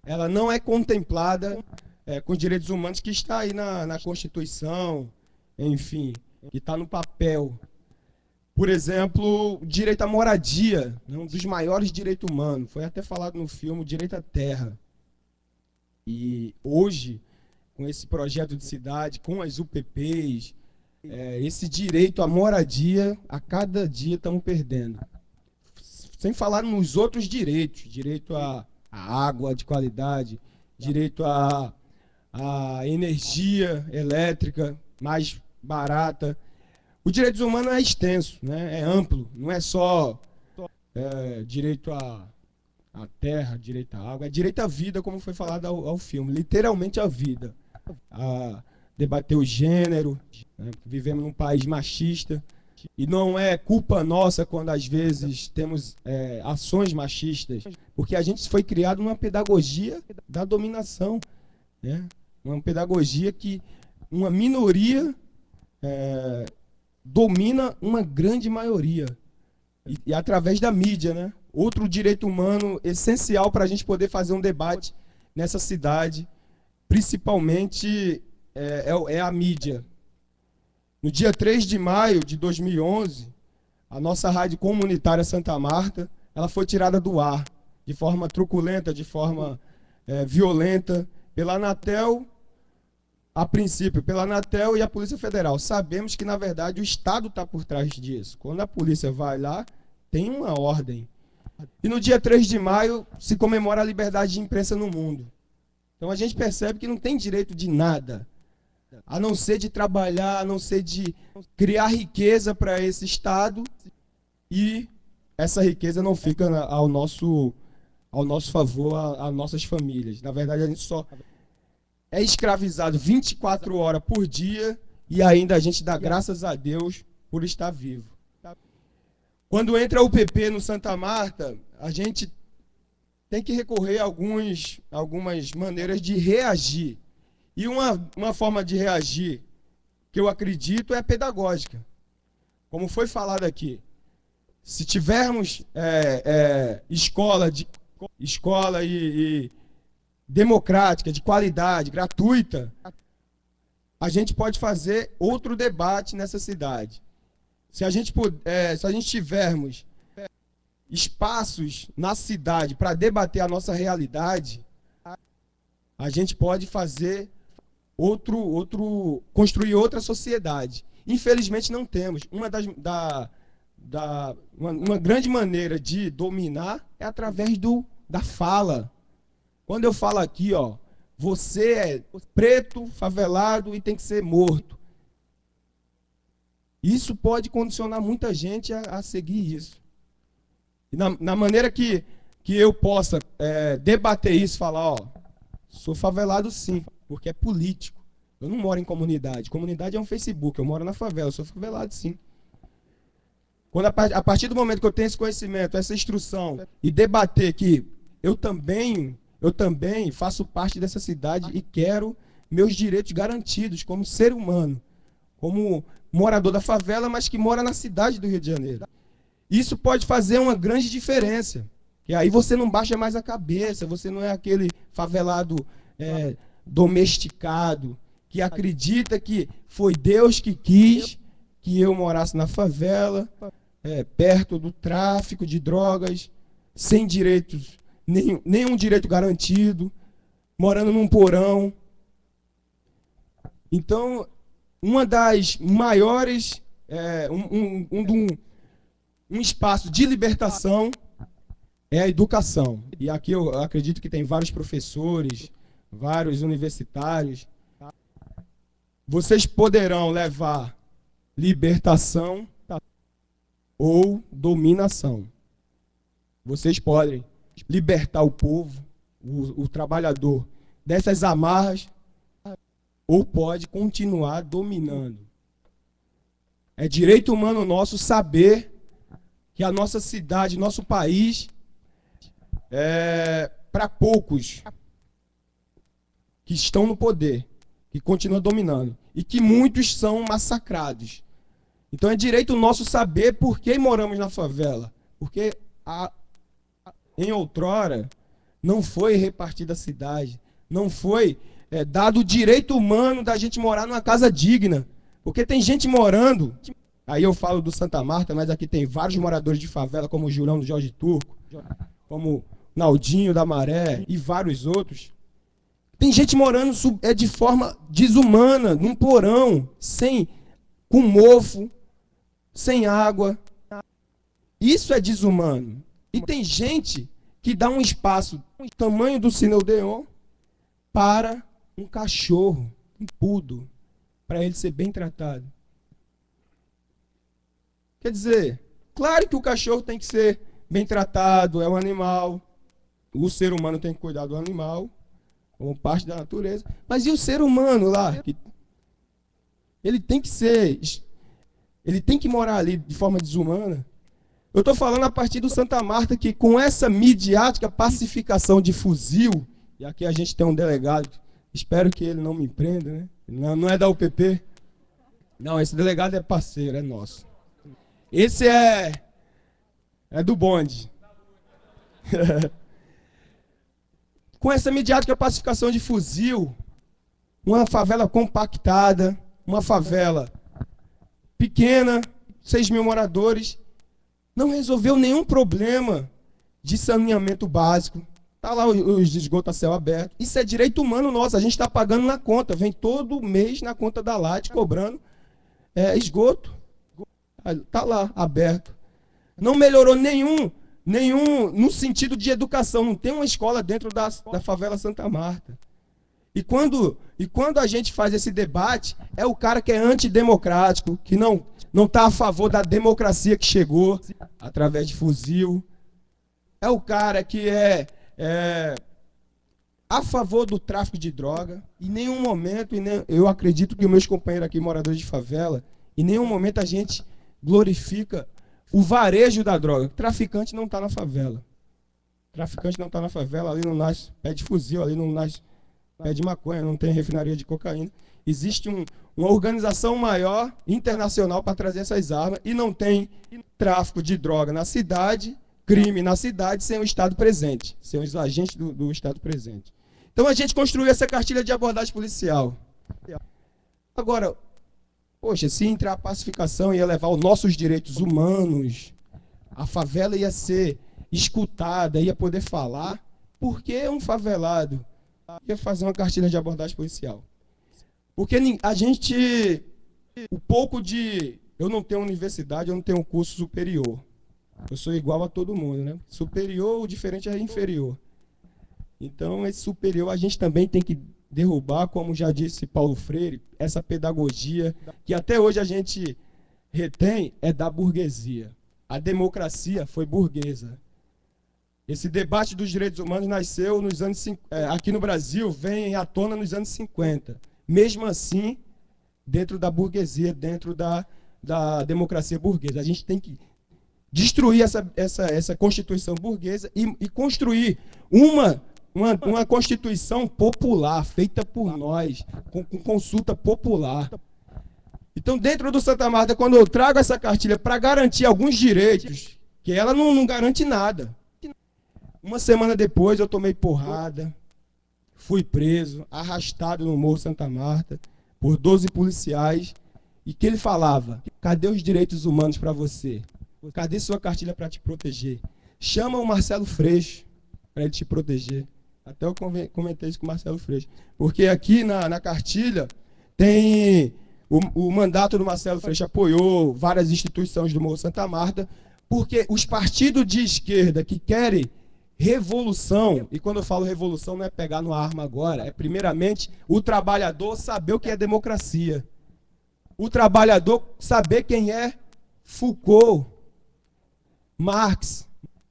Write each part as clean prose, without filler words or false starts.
ela não é contemplada com os direitos humanos que está aí na Constituição, enfim, que está no papel. Por exemplo, o direito à moradia, né, um dos maiores direitos humanos. Foi até falado no filme, o direito à terra. E hoje, com esse projeto de cidade, com as UPPs, esse direito à moradia, a cada dia estamos perdendo. Sem falar nos outros direitos, direito à água de qualidade, direito à energia elétrica mais barata. O direito humano é extenso, né? É amplo, não é só direito à terra, direito à água, é direito à vida, como foi falado ao filme, literalmente a vida. A debater o gênero, né? Vivemos num país machista, e não é culpa nossa quando às vezes temos ações machistas, porque a gente foi criado numa pedagogia da dominação, né? Uma pedagogia que uma minoria domina uma grande maioria, e através da mídia, né? Outro direito humano essencial para a gente poder fazer um debate nessa cidade, principalmente é a mídia. No dia 3 de maio de 2011, a nossa rádio comunitária Santa Marta, ela foi tirada do ar, de forma truculenta, de forma violenta, pela Anatel, a princípio, pela Anatel e a Polícia Federal. Sabemos que, na verdade, o Estado está por trás disso. Quando a polícia vai lá, tem uma ordem. E no dia 3 de maio se comemora a liberdade de imprensa no mundo. Então a gente percebe que não tem direito de nada, a não ser de trabalhar, a não ser de criar riqueza para esse Estado, e essa riqueza não fica ao nosso favor, às nossas famílias. Na verdade, a gente só é escravizado 24 horas por dia e ainda a gente dá graças a Deus por estar vivo. Quando entra a UPP no Santa Marta, a gente tem que recorrer a algumas maneiras de reagir. E uma forma de reagir que eu acredito é a pedagógica. Como foi falado aqui, se tivermos escola e democrática, de qualidade, gratuita, a gente pode fazer outro debate nessa cidade. Se a gente tivermos espaços na cidade para debater a nossa realidade, a gente pode fazer construir outra sociedade. Infelizmente não temos. Uma grande maneira de dominar é através da fala. Quando eu falo aqui, ó, você é preto, favelado e tem que ser morto. Isso pode condicionar muita gente a seguir isso. E na maneira que eu possa debater isso, falar, ó, sou favelado sim, porque é político. Eu não moro em comunidade. Comunidade é um Facebook, eu moro na favela, eu sou favelado sim. Quando a partir do momento que eu tenho esse conhecimento, essa instrução, e debater que eu também faço parte dessa cidade e quero meus direitos garantidos como ser humano, como morador da favela, mas que mora na cidade do Rio de Janeiro. Isso pode fazer uma grande diferença. E aí você não baixa mais a cabeça, você não é aquele favelado domesticado, que acredita que foi Deus que quis que eu morasse na favela, perto do tráfico de drogas, sem direitos, nenhum direito garantido, morando num porão. Então, uma das maiores, um espaço de libertação é a educação. E aqui eu acredito que tem vários professores, vários universitários. Vocês poderão levar libertação ou dominação. Vocês podem libertar o povo, o trabalhador, dessas amarras, ou pode continuar dominando. É direito humano nosso saber que a nossa cidade, nosso país, para poucos que estão no poder, que continuam dominando, e que muitos são massacrados. Então é direito nosso saber por que moramos na favela. Porque em outrora, não foi repartida a cidade, não foi dado o direito humano da gente morar numa casa digna. Porque tem gente morando, aí eu falo do Santa Marta, mas aqui tem vários moradores de favela, como o Julião do Jorge Turco, como Naldinho da Maré e vários outros. Tem gente morando de forma desumana, num porão, com mofo, sem água. Isso é desumano. E tem gente que dá um espaço do tamanho do Cineudeon para um cachorro, um poodle, para ele ser bem tratado. Quer dizer, claro que o cachorro tem que ser bem tratado, é um animal. O ser humano tem que cuidar do animal, como parte da natureza. Mas e o ser humano lá? Ele tem que morar ali de forma desumana. Eu estou falando a partir do Santa Marta que com essa midiática pacificação de fuzil, e aqui a gente tem um delegado, espero que ele não me prenda, né? Não é da UPP. Não, esse delegado é parceiro, é nosso. Esse é do bonde. Com essa midiática pacificação de fuzil, uma favela compactada, uma favela pequena, 6.000 moradores, não resolveu nenhum problema de saneamento básico. Está lá os esgotos a céu aberto. Isso é direito humano nosso, a gente está pagando na conta. Vem todo mês na conta da LAT cobrando esgoto. Está lá, aberto. Não melhorou nenhum no sentido de educação. Não tem uma escola dentro da favela Santa Marta. E quando a gente faz esse debate, é o cara que é antidemocrático, que não está a favor da democracia que chegou através de fuzil. É o cara que é a favor do tráfico de droga. Em nenhum momento, eu acredito que os meus companheiros aqui, moradores de favela, em nenhum momento a gente glorifica o varejo da droga. O traficante não está na favela. O traficante não está na favela, ali não nasce pé de fuzil, ali não nasce pé de maconha, não tem refinaria de cocaína. Existe uma organização maior, internacional, para trazer essas armas, e não tem tráfico de droga na cidade, crime na cidade, sem o Estado presente, sem os agentes do Estado presente. Então a gente construiu essa cartilha de abordagem policial. Agora, poxa, se entrar a pacificação ia levar os nossos direitos humanos, a favela ia ser escutada, ia poder falar, por que um favelado ia fazer uma cartilha de abordagem policial? Porque a gente, eu não tenho universidade, eu não tenho um curso superior. Eu sou igual a todo mundo, né? Superior, o diferente é inferior. Então, esse superior a gente também tem que derrubar, como já disse Paulo Freire, essa pedagogia que até hoje a gente retém é da burguesia. A democracia foi burguesa. Esse debate dos direitos humanos nasceu nos anos aqui no Brasil, vem à tona nos anos 50. Mesmo assim, dentro da burguesia, dentro da democracia burguesa. A gente tem que destruir essa Constituição burguesa e construir uma Constituição popular, feita por nós, com consulta popular. Então, dentro do Santa Marta, quando eu trago essa cartilha para garantir alguns direitos, que ela não garante nada. Uma semana depois, eu tomei porrada, fui preso, arrastado no Morro Santa Marta, por 12 policiais, e que ele falava: cadê os direitos humanos para você? Cadê sua cartilha para te proteger? Chama o Marcelo Freixo para ele te proteger. Até eu comentei isso com o Marcelo Freixo. Porque aqui na cartilha tem o mandato do Marcelo Freixo, apoiou várias instituições do Morro Santa Marta, porque os partidos de esquerda que querem revolução, e quando eu falo revolução não é pegar numa arma agora, é primeiramente o trabalhador saber o que é democracia. O trabalhador saber quem é Foucault, Marx.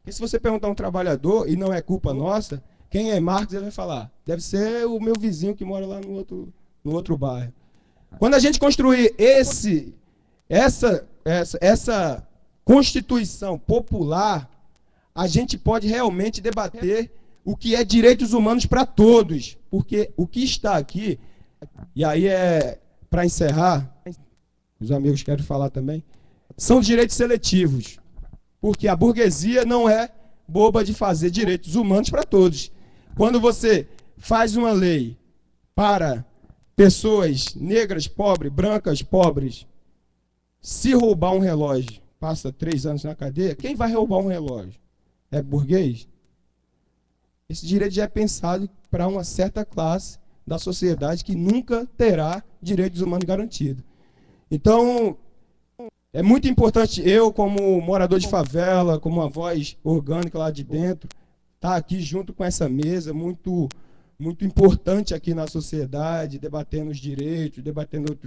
E se você perguntar a um trabalhador, e não é culpa nossa, quem é Marx, ele vai falar: deve ser o meu vizinho que mora lá no outro bairro. Quando a gente construir essa Constituição popular, a gente pode realmente debater o que é direitos humanos para todos. Porque o que está aqui, e aí para encerrar, os amigos querem falar também, são direitos seletivos. Porque a burguesia não é boba de fazer direitos humanos para todos. Quando você faz uma lei para pessoas negras, pobres, brancas, pobres, se roubar um relógio, passa 3 anos na cadeia, quem vai roubar um relógio? É burguês? Esse direito já é pensado para uma certa classe da sociedade que nunca terá direitos humanos garantidos. Então, é muito importante eu, como morador de favela, como uma voz orgânica lá de dentro, estar aqui junto com essa mesa, muito importante aqui na sociedade, debatendo os direitos, debatendo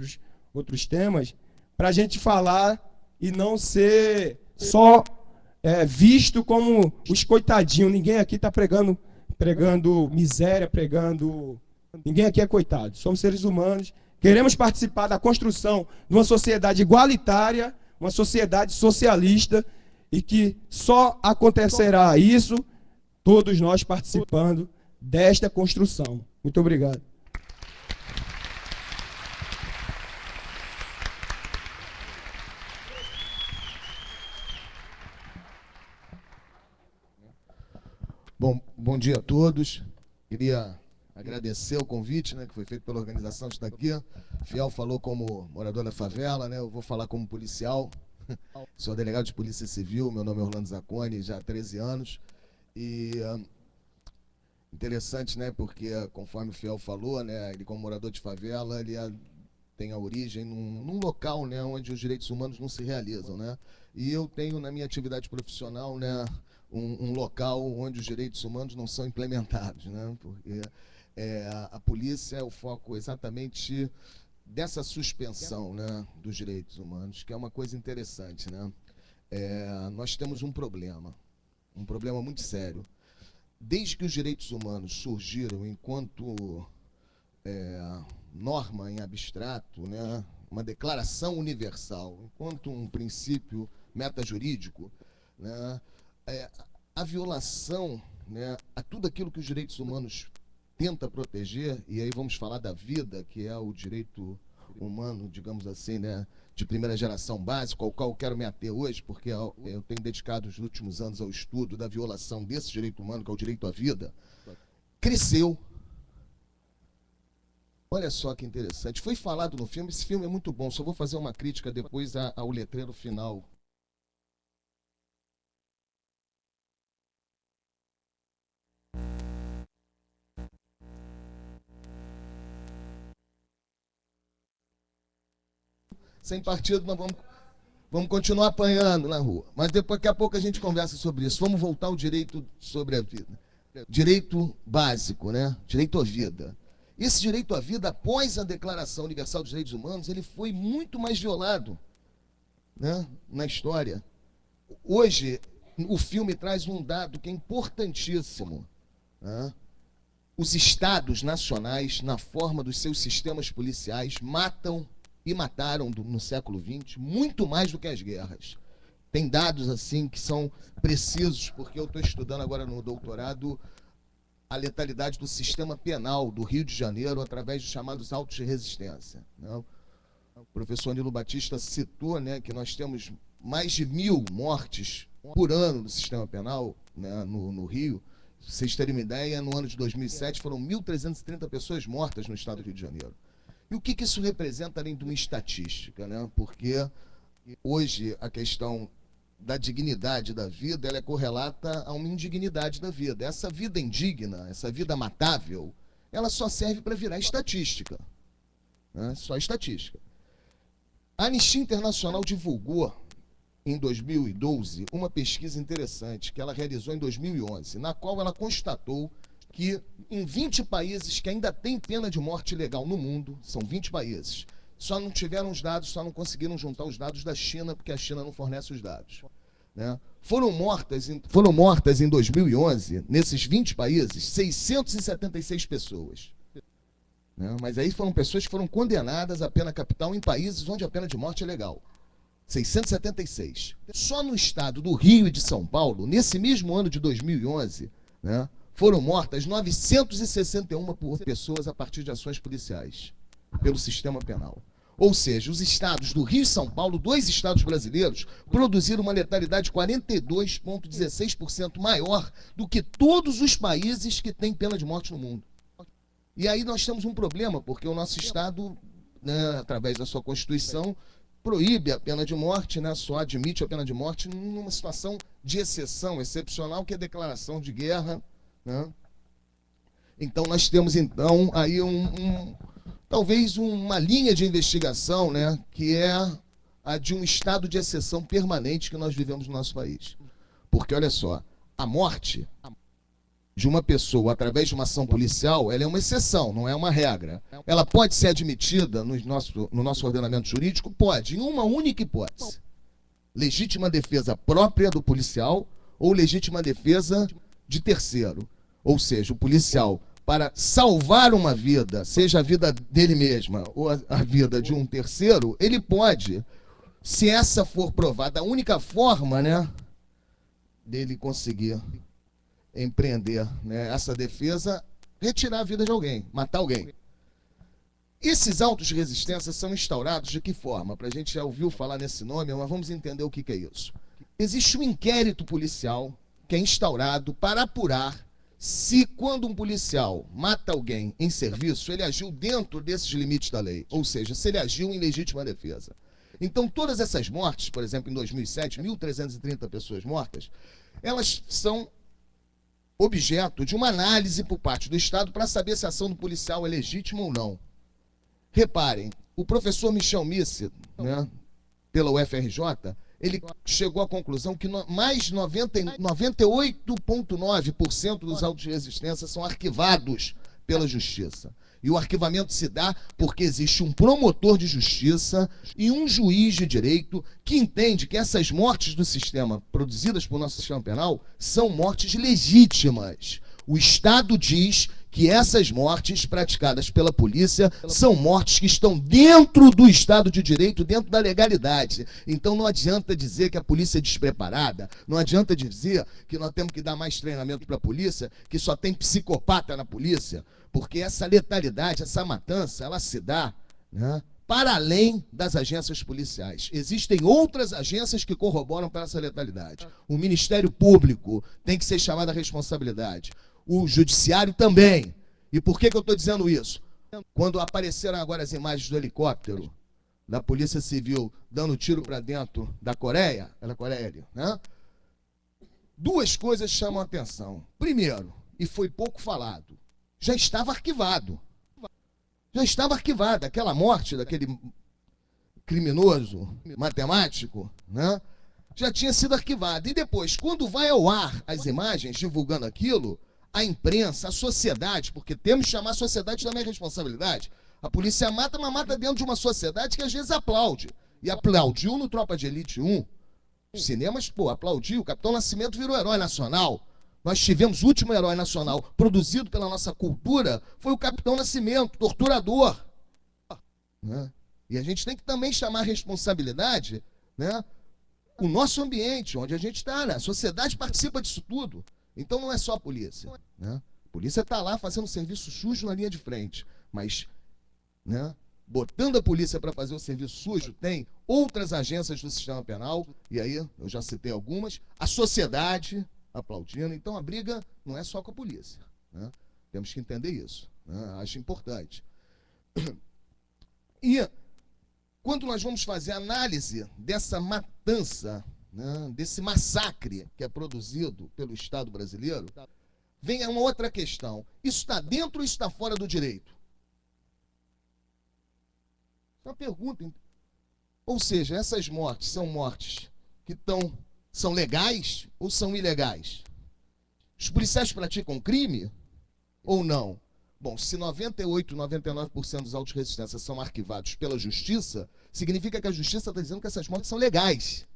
outros temas, para a gente falar e não ser só visto como os coitadinhos. Ninguém aqui está pregando miséria, ninguém aqui é coitado. Somos seres humanos. Queremos participar da construção de uma sociedade igualitária, uma sociedade socialista, e que só acontecerá isso todos nós participando desta construção. Muito obrigado. Bom dia a todos. Queria agradecer o convite, né, que foi feito pela organização de estar aqui. Fiel falou como morador da favela, né, eu vou falar como policial. Sou delegado de Polícia Civil, meu nome é Orlando Zacconi, já há 13 anos. E interessante, né, porque conforme o Fiel falou, né, ele como morador de favela, ele tem a origem num local, né, onde os direitos humanos não se realizam, né? E eu tenho na minha atividade profissional, né, um local onde os direitos humanos não são implementados, né? Porque a polícia é o foco exatamente dessa suspensão, né, dos direitos humanos, que é uma coisa interessante, né? Nós temos um problema muito sério. Desde que os direitos humanos surgiram enquanto norma em abstrato, né, uma declaração universal, enquanto um princípio metajurídico, né, a violação, né, a tudo aquilo que os direitos humanos tentam proteger, e aí vamos falar da vida, que é o direito humano, digamos assim, né, de primeira geração básico, ao qual eu quero me ater hoje, porque eu tenho dedicado os últimos anos ao estudo da violação desse direito humano, que é o direito à vida, cresceu. Olha só que interessante. Foi falado no filme, esse filme é muito bom, só vou fazer uma crítica depois ao letreiro final. Sem partido, nós vamos continuar apanhando na rua. Mas daqui a pouco a gente conversa sobre isso. Vamos voltar ao direito sobre a vida. Direito básico, né? Direito à vida. Esse direito à vida, após a Declaração Universal dos Direitos Humanos, ele foi muito mais violado, né, na história. Hoje, o filme traz um dado que é importantíssimo, né? Os estados nacionais, na forma dos seus sistemas policiais, matam e mataram no século XX muito mais do que as guerras. Tem dados assim que são precisos, porque eu estou estudando agora no doutorado a letalidade do sistema penal do Rio de Janeiro através dos chamados autos de resistência, né? O professor Nilo Batista citou, né, que nós temos mais de 1000 mortes por ano no sistema penal, né, no Rio. Pra vocês terem uma ideia, no ano de 2007 foram 1.330 pessoas mortas no estado do Rio de Janeiro. E o que isso representa além de uma estatística, né? Porque hoje a questão da dignidade da vida, ela é correlata a uma indignidade da vida. Essa vida indigna, essa vida matável, ela só serve para virar estatística, né? Só estatística. A Anistia Internacional divulgou, em 2012, uma pesquisa interessante que ela realizou em 2011, na qual ela constatou que em 20 países que ainda tem pena de morte legal no mundo, são 20 países, só não tiveram os dados, só não conseguiram juntar os dados da China, porque a China não fornece os dados, né? Foram mortas em 2011, nesses 20 países, 676 pessoas. Né? Mas aí foram pessoas que foram condenadas à pena capital em países onde a pena de morte é legal. 676. Só no estado do Rio e de São Paulo, nesse mesmo ano de 2011, né, foram mortas 961 pessoas a partir de ações policiais, pelo sistema penal. Ou seja, os estados do Rio e São Paulo, 2 estados brasileiros, produziram uma letalidade 42,16% maior do que todos os países que têm pena de morte no mundo. E aí nós temos um problema, porque o nosso estado, né, através da sua Constituição, proíbe a pena de morte, né, só admite a pena de morte numa situação de exceção, excepcional, que é declaração de guerra, né? Então nós temos então aí talvez uma linha de investigação, né, que é a de um estado de exceção permanente que nós vivemos no nosso país. Porque, olha só, a morte de uma pessoa através de uma ação policial, ela é uma exceção, não é uma regra. Ela pode ser admitida no nosso ordenamento jurídico? Pode, em uma única hipótese. Legítima defesa própria do policial ou legítima defesa de terceiro. Ou seja, o policial, para salvar uma vida, seja a vida dele mesma ou a vida de um terceiro, ele pode, se essa for provada, a única forma, né, dele conseguir empreender, né, essa defesa, retirar a vida de alguém, matar alguém. Esses autos de resistência são instaurados de que forma? Para a gente já ouviu falar nesse nome, mas vamos entender o que é isso. Existe um inquérito policial que é instaurado para apurar se, quando um policial mata alguém em serviço, ele agiu dentro desses limites da lei, ou seja, se ele agiu em legítima defesa. Então, todas essas mortes, por exemplo, em 2007, 1.330 pessoas mortas, elas são objeto de uma análise por parte do Estado para saber se a ação do policial é legítima ou não. Reparem, o professor Michel Misse, né, pela UFRJ, ele chegou à conclusão que mais 98,9% dos autos de resistência são arquivados pela Justiça. E o arquivamento se dá porque existe um promotor de justiça e um juiz de direito que entende que essas mortes do sistema, produzidas por nosso sistema penal, são mortes legítimas. O Estado diz que essas mortes praticadas pela polícia são mortes que estão dentro do Estado de Direito, dentro da legalidade. Então não adianta dizer que a polícia é despreparada, não adianta dizer que nós temos que dar mais treinamento para a polícia, que só tem psicopata na polícia, porque essa letalidade, essa matança, ela se dá, né, para além das agências policiais. Existem outras agências que corroboram para essa letalidade. O Ministério Público tem que ser chamado à responsabilidade. O Judiciário também. E por que eu estou dizendo isso? Quando apareceram agora as imagens do helicóptero da Polícia Civil dando tiro para dentro da Coreia, né? Duas coisas chamam a atenção. Primeiro, e foi pouco falado, já estava arquivado. Já estava arquivada aquela morte daquele criminoso matemático, né? Já tinha sido arquivada. E depois, quando vai ao ar as imagens divulgando aquilo, a imprensa, a sociedade, porque temos que chamar a sociedade também a responsabilidade. A polícia mata, mas mata dentro de uma sociedade que às vezes aplaude. E aplaudiu no Tropa de Elite 1. Os cinemas, pô, aplaudiu. O Capitão Nascimento virou herói nacional. Nós tivemos o último herói nacional produzido pela nossa cultura, foi o Capitão Nascimento, torturador. Né? E a gente tem que também chamar a responsabilidade, né, o nosso ambiente, onde a gente está, né? A sociedade participa disso tudo. Então não é só a polícia, né? A polícia está lá fazendo serviço sujo na linha de frente, mas, né, botando a polícia para fazer o serviço sujo, tem outras agências do sistema penal, e aí eu já citei algumas, a sociedade aplaudindo. Então a briga não é só com a polícia, né? Temos que entender isso, né? Acho importante. E quando nós vamos fazer a análise dessa matança, né, desse massacre que é produzido pelo Estado brasileiro, vem uma outra questão. Isso está dentro ou está fora do direito? É uma pergunta. Ou seja, essas mortes são mortes que são legais ou são ilegais? Os policiais praticam crime ou não? Bom, se 98, 99% dos autos de resistência são arquivados pela Justiça, significa que a Justiça está dizendo que essas mortes são legais.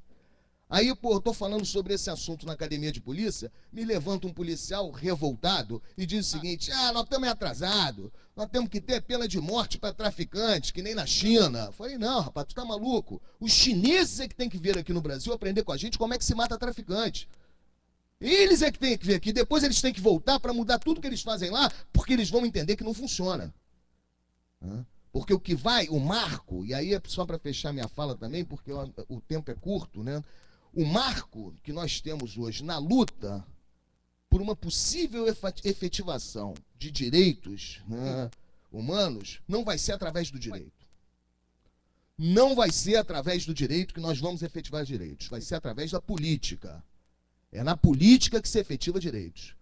Aí, pô, eu estou falando sobre esse assunto na academia de polícia, me levanta um policial revoltado e diz o seguinte: nós estamos atrasados, nós temos que ter pena de morte para traficantes, que nem na China. Eu falei, não, rapaz, tu tá maluco? Os chineses é que tem que vir aqui no Brasil aprender com a gente como é que se mata traficante. Eles é que tem que vir aqui, depois eles têm que voltar para mudar tudo que eles fazem lá, porque eles vão entender que não funciona. Porque o que vai, o marco, e aí é só para fechar minha fala também, porque o tempo é curto, né? O marco que nós temos hoje na luta por uma possível efetivação de direitos, né, humanos, não vai ser através do direito. Não vai ser através do direito que nós vamos efetivar direitos. Vai ser através da política. É na política que se efetiva direitos.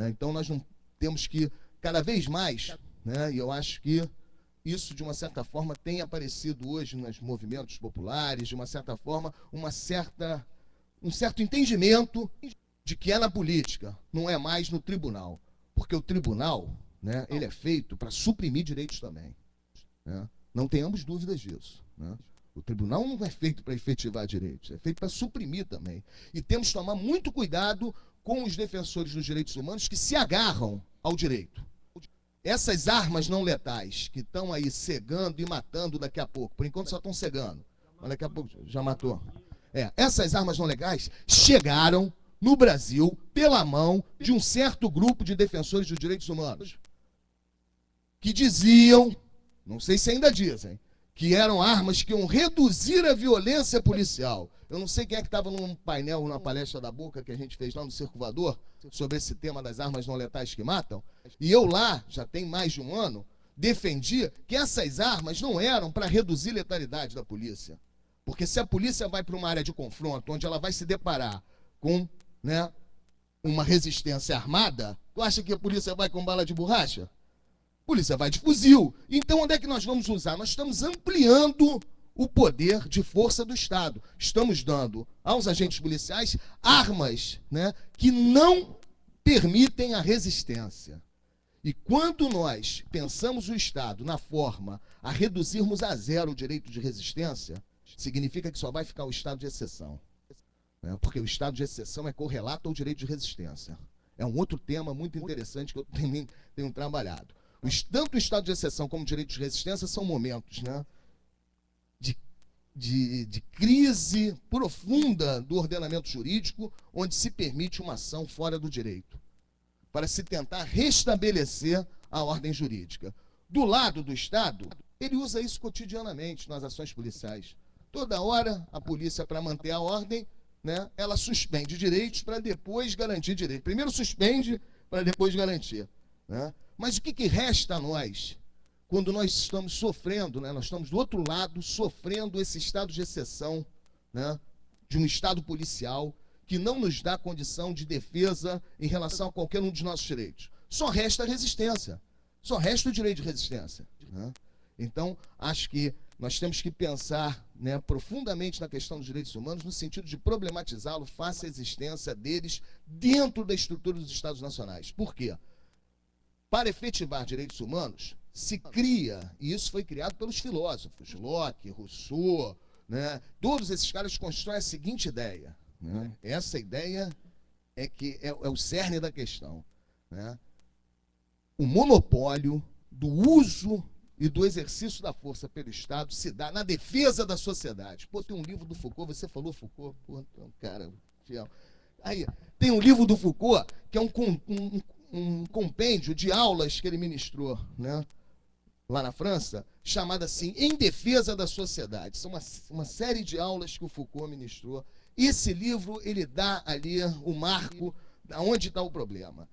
Então nós não temos que, cada vez mais, né, e eu acho que isso, de uma certa forma, tem aparecido hoje nos movimentos populares, de uma certa forma, um certo entendimento de que é na política, não é mais no tribunal. Porque o tribunal, né, ele é feito para suprimir direitos também. Né? Não tenhamos dúvidas disso. Né? O tribunal não é feito para efetivar direitos, é feito para suprimir também. E temos que tomar muito cuidado com os defensores dos direitos humanos que se agarram ao direito. Essas armas não letais que estão aí cegando e matando daqui a pouco, por enquanto só estão cegando, mas daqui a pouco já matou. Essas armas não legais chegaram no Brasil pela mão de um certo grupo de defensores dos direitos humanos que diziam, não sei se ainda dizem, que eram armas que iam reduzir a violência policial. Eu não sei quem é que estava num painel, numa palestra da Boca que a gente fez lá no Circo Voador, sobre esse tema das armas não letais que matam, e eu lá, já tem mais de um ano, defendia que essas armas não eram para reduzir a letalidade da polícia. Porque se a polícia vai para uma área de confronto, onde ela vai se deparar com, né, uma resistência armada, tu acha que a polícia vai com bala de borracha? A polícia vai de fuzil. Então, onde é que nós vamos usar? Nós estamos ampliando o poder de força do Estado. Estamos dando aos agentes policiais armas, né, que não permitem a resistência. E quando nós pensamos o Estado na forma a reduzirmos a zero o direito de resistência, significa que só vai ficar o estado de exceção. Né? Porque o estado de exceção é correlato ao direito de resistência. É um outro tema muito interessante que eu tenho trabalhado. Tanto o estado de exceção como o direito de resistência são momentos, né, de crise profunda do ordenamento jurídico, onde se permite uma ação fora do direito, para se tentar restabelecer a ordem jurídica. Do lado do Estado, ele usa isso cotidianamente nas ações policiais. Toda hora, a polícia, para manter a ordem, né, ela suspende direitos para depois garantir direitos. Primeiro suspende para depois garantir. Né? Mas o que resta a nós, quando nós estamos sofrendo, né, nós estamos do outro lado, sofrendo esse estado de exceção, né, de um estado policial que não nos dá condição de defesa em relação a qualquer um dos nossos direitos? Só resta a resistência. Só resta o direito de resistência. Né? Então, acho que nós temos que pensar, né, profundamente na questão dos direitos humanos, no sentido de problematizá-lo face à existência deles dentro da estrutura dos Estados nacionais. Por quê? Para efetivar direitos humanos, se cria, e isso foi criado pelos filósofos, Locke, Rousseau, né, todos esses caras constroem a seguinte ideia. Né? Essa ideia é que é o cerne da questão. Né? O monopólio do uso e do exercício da força pelo Estado se dá na defesa da sociedade. Pô, tem um livro do Foucault, você falou Foucault, pô, cara, fiel. Aí, tem um livro do Foucault, que é um compêndio de aulas que ele ministrou, né, lá na França, chamada assim, Em Defesa da Sociedade. São uma série de aulas que o Foucault ministrou. Esse livro, ele dá ali o marco de onde está o problema.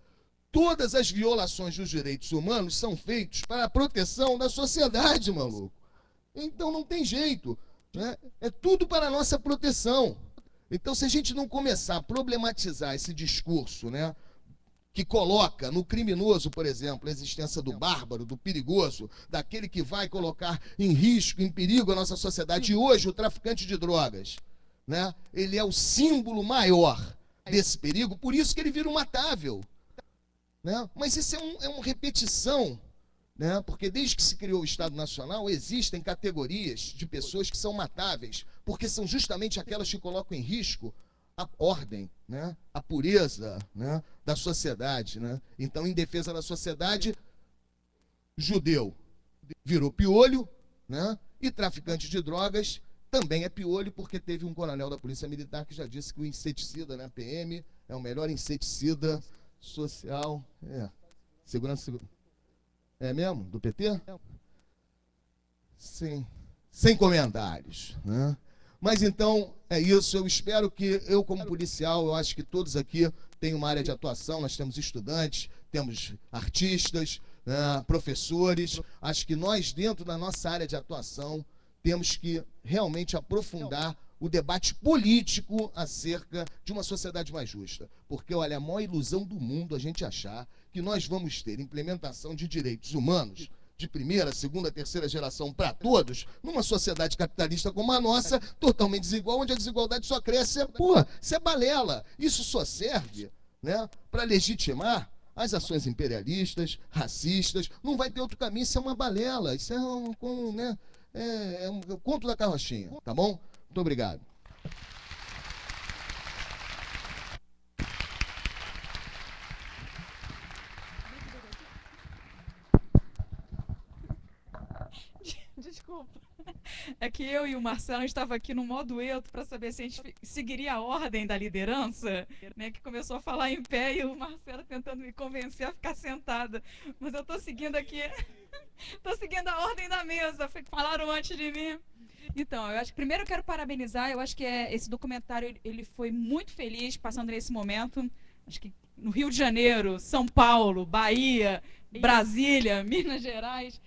Todas as violações dos direitos humanos são feitas para a proteção da sociedade, maluco. Então não tem jeito. Né? É tudo para a nossa proteção. Então, se a gente não começar a problematizar esse discurso, né, que coloca no criminoso, por exemplo, a existência do bárbaro, do perigoso, daquele que vai colocar em risco, em perigo a nossa sociedade. E hoje, o traficante de drogas, né, ele é o símbolo maior desse perigo, por isso que ele vira um matável. Né? Mas isso é uma repetição, né? Porque desde que se criou o Estado Nacional, existem categorias de pessoas que são matáveis, porque são justamente aquelas que colocam em risco a ordem, né, a pureza, né, da sociedade. Né? Então, em defesa da sociedade, judeu virou piolho, né, e traficante de drogas também é piolho, porque teve um coronel da Polícia Militar que já disse que o inseticida, né, PM, é o melhor inseticida social. Segurança. É mesmo? Do PT? sem comentários, né? Mas então, é isso. Eu espero que eu, como policial, eu acho que todos aqui têm uma área de atuação. Nós temos estudantes, temos artistas, né, professores. Acho que nós, dentro da nossa área de atuação, temos que realmente aprofundar o debate político acerca de uma sociedade mais justa. Porque, olha, a maior ilusão do mundo a gente achar que nós vamos ter implementação de direitos humanos de primeira, segunda, terceira geração para todos, numa sociedade capitalista como a nossa, totalmente desigual, onde a desigualdade só cresce. Porra, isso é balela. Isso só serve, né, para legitimar as ações imperialistas, racistas. Não vai ter outro caminho, isso é uma balela. Isso é um conto da carrochinha, tá bom? Muito obrigado. Desculpa. É que eu e o Marcelo estava aqui no modo dueto para saber se a gente seguiria a ordem da liderança, né, que começou a falar em pé e o Marcelo tentando me convencer a ficar sentada. Mas eu estou seguindo aqui, estou seguindo a ordem da mesa, falaram antes de mim. Então, eu acho que primeiro eu quero parabenizar, eu acho que esse documentário ele foi muito feliz passando nesse momento. Acho que no Rio de Janeiro, São Paulo, Bahia, Brasília, Minas Gerais,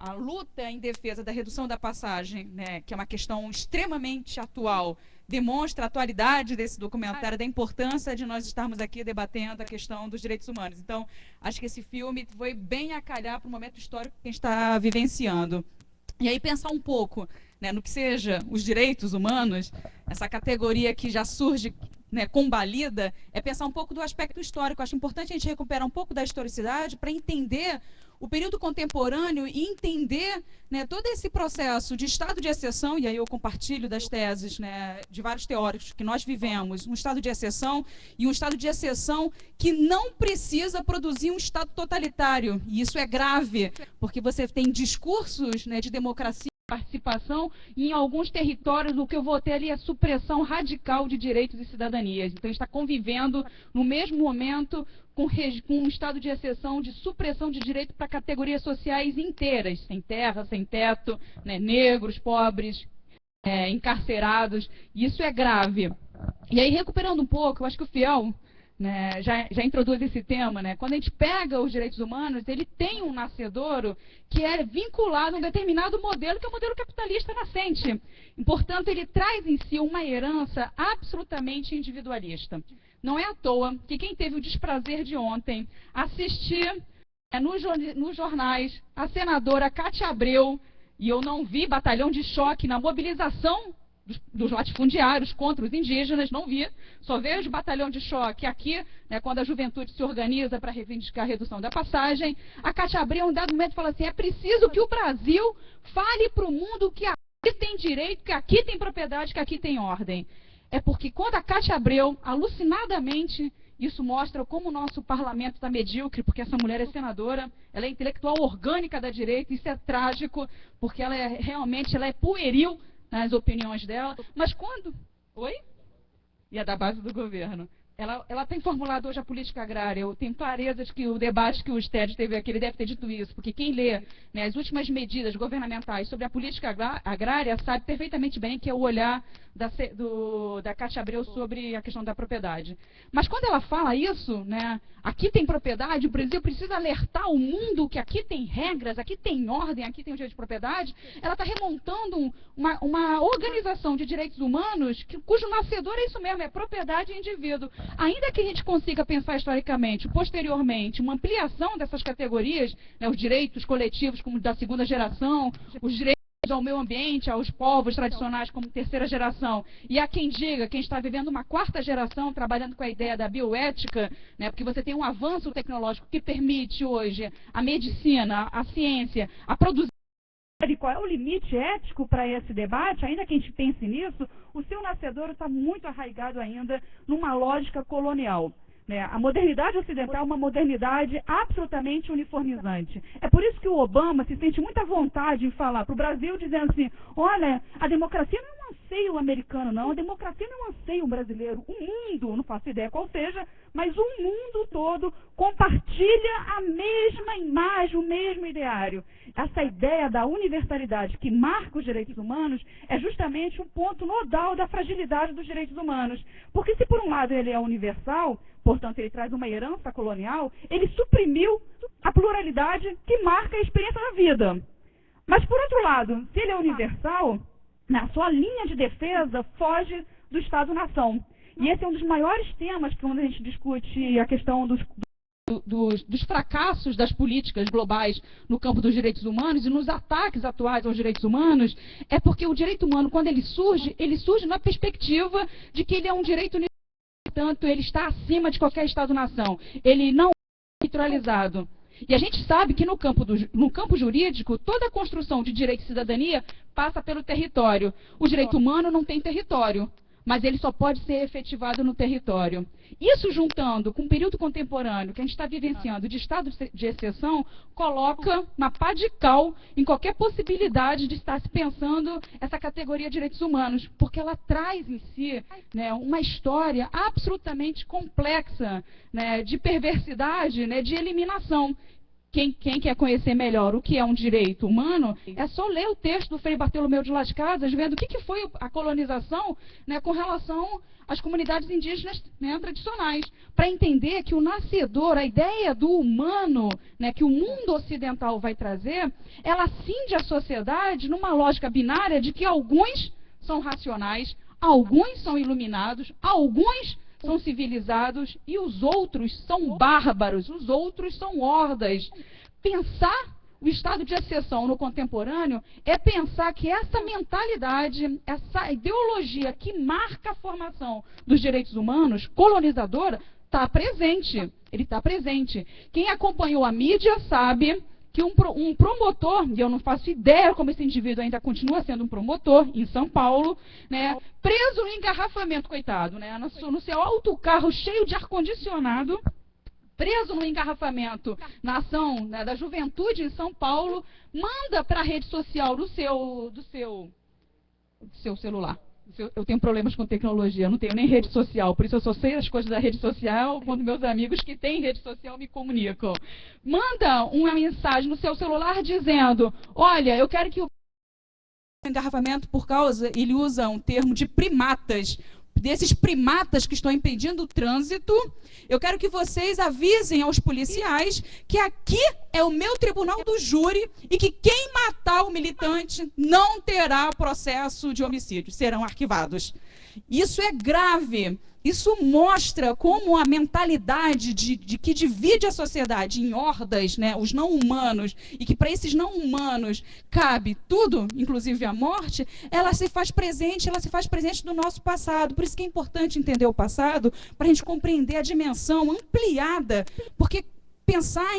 a luta em defesa da redução da passagem, né, que é uma questão extremamente atual, demonstra a atualidade desse documentário, da importância de nós estarmos aqui debatendo a questão dos direitos humanos. Então, acho que esse filme foi bem a calhar para o momento histórico que a gente está vivenciando. E aí pensar um pouco, né, no que seja os direitos humanos, essa categoria que já surge, né, combalida, é pensar um pouco do aspecto histórico. Acho importante a gente recuperar um pouco da historicidade para entender o período contemporâneo e entender, né, todo esse processo de estado de exceção, e aí eu compartilho das teses, né, de vários teóricos, que nós vivemos um estado de exceção e um estado de exceção que não precisa produzir um estado totalitário. E isso é grave, porque você tem discursos, né, de democracia, participação, e em alguns territórios o que eu vou ter ali é supressão radical de direitos e cidadanias. Então, a gente está convivendo no mesmo momento com um estado de exceção, de supressão de direito para categorias sociais inteiras, sem terra, sem teto, né, negros, pobres, encarcerados. Isso é grave. E aí, recuperando um pouco, eu acho que o Fiel, né, já introduz esse tema, né? Quando a gente pega os direitos humanos, ele tem um nascedouro que é vinculado a um determinado modelo, que é o modelo capitalista nascente. E, portanto, ele traz em si uma herança absolutamente individualista. Não é à toa que quem teve o desprazer de ontem assistir nos jornais a senadora Cátia Abreu, e eu não vi batalhão de choque na mobilização dos latifundiários contra os indígenas, não vi, só vejo batalhão de choque aqui, né, quando a juventude se organiza para reivindicar a redução da passagem. A Cátia Abreu, em um dado momento, fala assim: é preciso que o Brasil fale para o mundo que aqui tem direito, que aqui tem propriedade, que aqui tem ordem. É porque quando a Cátia Abreu, alucinadamente, isso mostra como o nosso parlamento está medíocre, porque essa mulher é senadora, ela é intelectual orgânica da direita, isso é trágico, porque ela ela é pueril nas opiniões dela, mas quando... Oi? E é da base do governo. Ela tem formulado hoje a política agrária. Eu tenho clareza de que o debate que o Sted teve aqui, ele deve ter dito isso, porque quem lê, né, as últimas medidas governamentais sobre a política agrária sabe perfeitamente bem que é o olhar da Cátia Abreu sobre a questão da propriedade. Mas quando ela fala isso, né, aqui tem propriedade, o Brasil precisa alertar o mundo que aqui tem regras, aqui tem ordem, aqui tem o direito de propriedade, ela está remontando uma organização de direitos humanos cujo nascedor é isso mesmo, é propriedade e indivíduo. Ainda que a gente consiga pensar historicamente, posteriormente, uma ampliação dessas categorias, né, os direitos coletivos como da segunda geração, os direitos ao meio ambiente, aos povos tradicionais como terceira geração, e há quem diga, quem está vivendo uma quarta geração, trabalhando com a ideia da bioética, né, porque você tem um avanço tecnológico que permite hoje a medicina, a ciência, a produzir. Qual é o limite ético para esse debate? Ainda que a gente pense nisso, o seu nascedouro está muito arraigado ainda numa lógica colonial. Né? A modernidade ocidental é uma modernidade absolutamente uniformizante. É por isso que o Obama se sente muita vontade em falar para o Brasil, dizendo assim: olha, a democracia não é um anseio americano, não. A democracia não é um anseio brasileiro. O mundo, não faço ideia qual seja, mas o mundo todo compartilha a mesma imagem, o mesmo ideário. Essa ideia da universalidade que marca os direitos humanos é justamente um ponto nodal da fragilidade dos direitos humanos. Porque se por um lado ele é universal, portanto ele traz uma herança colonial, ele suprimiu a pluralidade que marca a experiência da vida. Mas por outro lado, se ele é universal, na sua linha de defesa foge do Estado-nação. E esse é um dos maiores temas quando a gente discute a questão dos fracassos das políticas globais no campo dos direitos humanos e nos ataques atuais aos direitos humanos, é porque o direito humano, quando ele surge na perspectiva de que ele é um direito universal, portanto, ele está acima de qualquer Estado-nação. Ele não é neutralizado. E a gente sabe que no campo jurídico, toda a construção de direito e cidadania passa pelo território. O direito humano não tem território, mas ele só pode ser efetivado no território. Isso juntando com o período contemporâneo que a gente está vivenciando de estado de exceção, coloca na pá de cal em qualquer possibilidade de estar se pensando essa categoria de direitos humanos, porque ela traz em si, né, uma história absolutamente complexa, né, de perversidade, né, de eliminação. Quem quer conhecer melhor o que é um direito humano, é só ler o texto do Frei Bartolomeu de Las Casas, vendo o que foi a colonização, né, com relação às comunidades indígenas, né, tradicionais, para entender que o nascedor, a ideia do humano, né, que o mundo ocidental vai trazer, ela cinde a sociedade numa lógica binária de que alguns são racionais, alguns são iluminados, alguns são civilizados e os outros são bárbaros, os outros são hordas. Pensar o estado de exceção no contemporâneo é pensar que essa mentalidade, essa ideologia que marca a formação dos direitos humanos, colonizadora, está presente. Ele está presente. Quem acompanhou a mídia sabe que um promotor, e eu não faço ideia como esse indivíduo ainda continua sendo um promotor, em São Paulo, né, preso no engarrafamento, coitado, né, no seu autocarro cheio de ar-condicionado, preso no engarrafamento na ação, né, da juventude em São Paulo, manda para a rede social do seu celular. Eu tenho problemas com tecnologia, eu não tenho nem rede social, por isso eu só sei as coisas da rede social quando meus amigos que têm rede social me comunicam. Manda uma mensagem no seu celular dizendo, olha, eu quero que o engarrafamento por causa, ele usa um termo de primatas, desses primatas que estão impedindo o trânsito, eu quero que vocês avisem aos policiais que aqui é o meu tribunal do júri e que quem matar o militante não terá processo de homicídio, serão arquivados. Isso é grave. Isso mostra como a mentalidade de que divide a sociedade em hordas, né, os não humanos, e que para esses não humanos cabe tudo, inclusive a morte, ela se faz presente do nosso passado. Por isso que é importante entender o passado, para a gente compreender a dimensão ampliada, porque pensar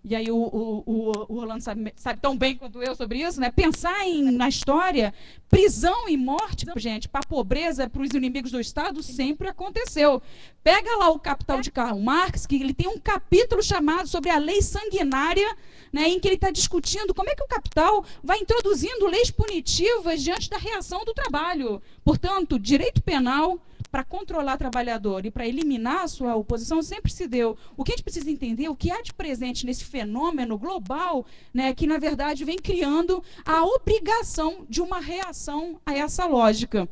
e aí o Rolando sabe tão bem quanto eu sobre isso, né? Pensar na história, prisão e morte, gente, para a pobreza, para os inimigos do Estado, sempre aconteceu. Pega lá o Capital de Karl Marx, que ele tem um capítulo chamado sobre a lei sanguinária, né, em que ele está discutindo como é que o capital vai introduzindo leis punitivas diante da reação do trabalho. Portanto, direito penal para controlar o trabalhador e para eliminar a sua oposição sempre se deu. O que a gente precisa entender, o que há de presente nesse fenômeno global, né, que na verdade vem criando a obrigação de uma reação a essa lógica.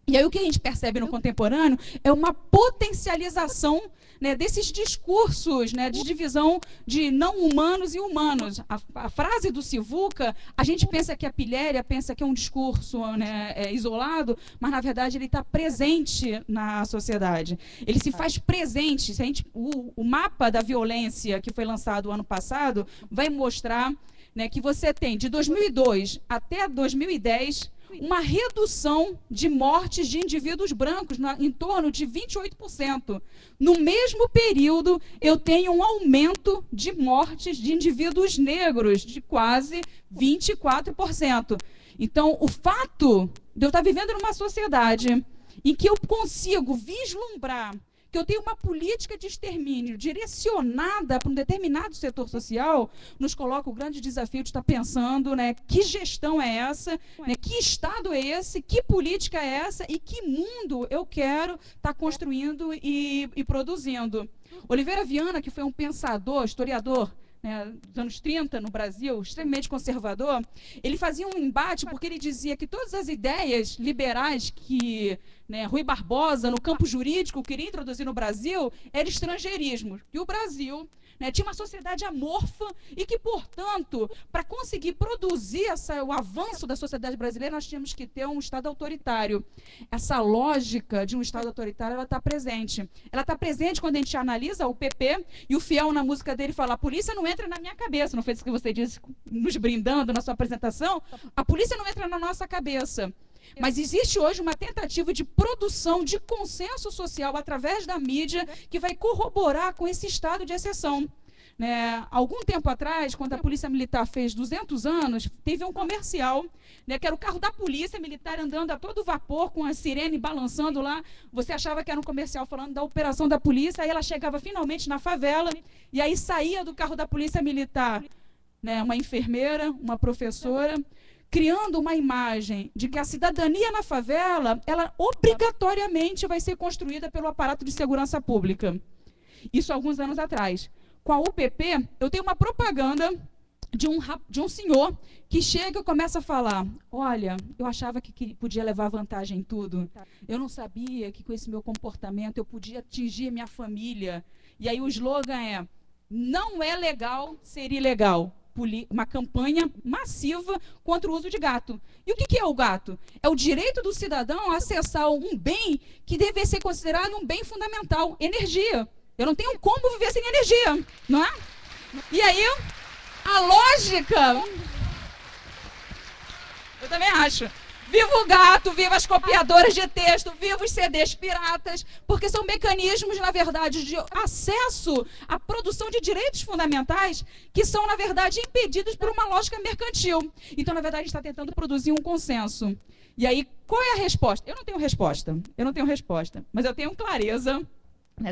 E aí o que a gente percebe no contemporâneo é uma potencialização, né, desses discursos, né, de divisão de não humanos e humanos. A frase do Sivuca, a gente pensa que a Pilhéria pensa que é um discurso, né, isolado, mas na verdade ele está presente na sociedade. Ele se faz presente. Se o mapa da violência que foi lançado ano passado vai mostrar, né, que você tem de 2002 até 2010 uma redução de mortes de indivíduos brancos em torno de 28%. No mesmo período, eu tenho um aumento de mortes de indivíduos negros de quase 24%. Então, o fato de eu estar vivendo numa sociedade em que eu consigo vislumbrar que eu tenho uma política de extermínio direcionada para um determinado setor social, nos coloca o grande desafio de estar pensando, né, que gestão é essa, né, que Estado é esse, que política é essa e que mundo eu quero estar construindo e produzindo. Oliveira Viana, que foi um pensador, historiador, né, dos anos 30 no Brasil, extremamente conservador, ele fazia um embate porque ele dizia que todas as ideias liberais que, né, Rui Barbosa, no campo jurídico, queria introduzir no Brasil, era estrangeirismo. E o Brasil, né, tinha uma sociedade amorfa e que, portanto, para conseguir produzir o avanço da sociedade brasileira, nós tínhamos que ter um Estado autoritário. Essa lógica de um Estado autoritário, ela está presente. Ela está presente quando a gente analisa o PP e o Fiel, na música dele, fala: a polícia não entra na minha cabeça. Não foi isso que você disse, nos brindando na sua apresentação? A polícia não entra na nossa cabeça. Mas existe hoje uma tentativa de produção de consenso social através da mídia que vai corroborar com esse estado de exceção. Né, algum tempo atrás, quando a Polícia Militar fez 200 anos, teve um comercial, né, que era o carro da Polícia Militar andando a todo vapor, com a sirene balançando lá. Você achava que era um comercial falando da operação da polícia, aí ela chegava finalmente na favela, e aí saía do carro da Polícia Militar, né, uma enfermeira, uma professora, criando uma imagem de que a cidadania na favela, ela obrigatoriamente vai ser construída pelo aparato de segurança pública. Isso há alguns anos atrás. Com a UPP, eu tenho uma propaganda de um senhor que chega e começa a falar: olha, eu achava que podia levar vantagem em tudo. Eu não sabia que com esse meu comportamento eu podia atingir minha família. E aí o slogan é: não é legal ser ilegal. Uma campanha massiva contra o uso de gato. E o que é o gato? É o direito do cidadão a acessar um bem que deve ser considerado um bem fundamental: energia. Eu não tenho como viver sem energia, não é? E aí, a lógica... Eu também acho. Viva o gato, viva as copiadoras de texto, viva os CDs piratas, porque são mecanismos, na verdade, de acesso à produção de direitos fundamentais que são, na verdade, impedidos por uma lógica mercantil. Então, na verdade, a gente está tentando produzir um consenso. E aí, qual é a resposta? Eu não tenho resposta, mas eu tenho clareza.